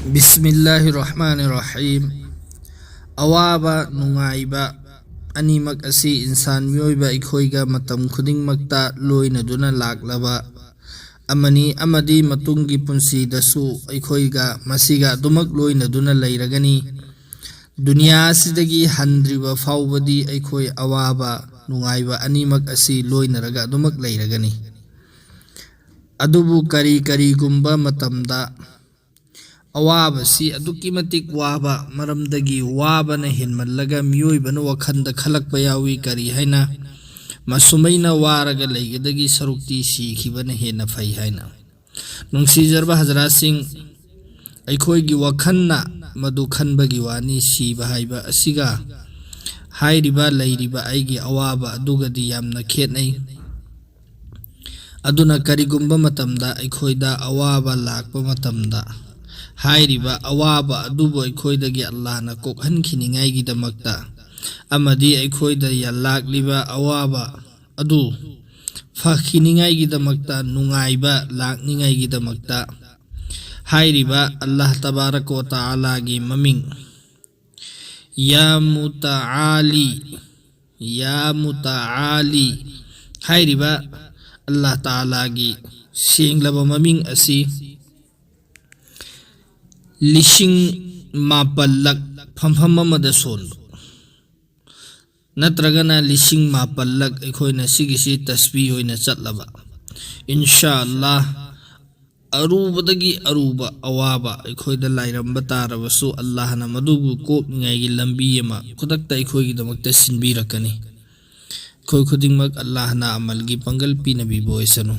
बिस्मिल्लाहिर्रहमानिर्रहीम। अवाबा नुंगाइबा अनिमक असी इंसान मियोइबा इखोइगा मतम खुदिंगमक्ता लोइनदुना लाक्लबा अमनी अमदी मतुंगी पुंसीदसु इखोइगा मसिगा दुमक लोइनदुना लैरगनी। दुनिया सिदगी हंद्रिबा फाउबदी इखोइ अवाबा नुंगाइबा अनिमक असी लोइनरगा दुमक लैरगनी। अदुबु करी करीगुंबा मतमदा अवाबसी अदुकी मतिक वाबा मरमदगी वाबना हिनमल्लगा मियोइबना वखंद खलकपा यावी करी हैना मसुमैना वारगा लैगदगी सरुक्ति सीखिबना हेना फै हैना। नुंसीजरबा हजरासिंग अखोइगी वखन्ना मदु खनबगी वानी सीबा हाइबा असिगा हाइरिबा लैरिबा आइगी अवाबा अदुगदी यामना खेतनै। अदुना करिगुंबा मतमदा अखोइदा अवाबा लाकपा मतमदा हाइरिबा अवाबा अदुबो अखोइदगी अल्लाहना कोकहनखिनिंगाइगिदमक्ता अमदी अखोइदा लाक्लिबा अवाबा अदु फखिनिंगाइगिदमक्ता नुंगाइबा लाकनिंगाइगिदमक्ता हाइरिबा अल्लाह तबारक व तआला गी ममिंग या मुताआली हाइरिबा अल्लाह ताला गी सेंगलबा ममिंग असी लिशिंग मापल्लक फमफम अमदा सोनबो नत्रगना लिशिंग मापल्लक अखोइना सिगिसी तस्बीह होइना चटलबा इंशाअल्लाह अरूबदगी अरूबा अवाबा अखोइदा लाइरंबा तारबसु अल्लाहना मदुबु कोकनिंगाइगी लंबी अमा खुदक्ता अखोइगिदमक्ता सिनबीरकनी। अखोइ खुदिंगमक अल्लाहना अमलगी पंगल पीनबीबो ओइसनु।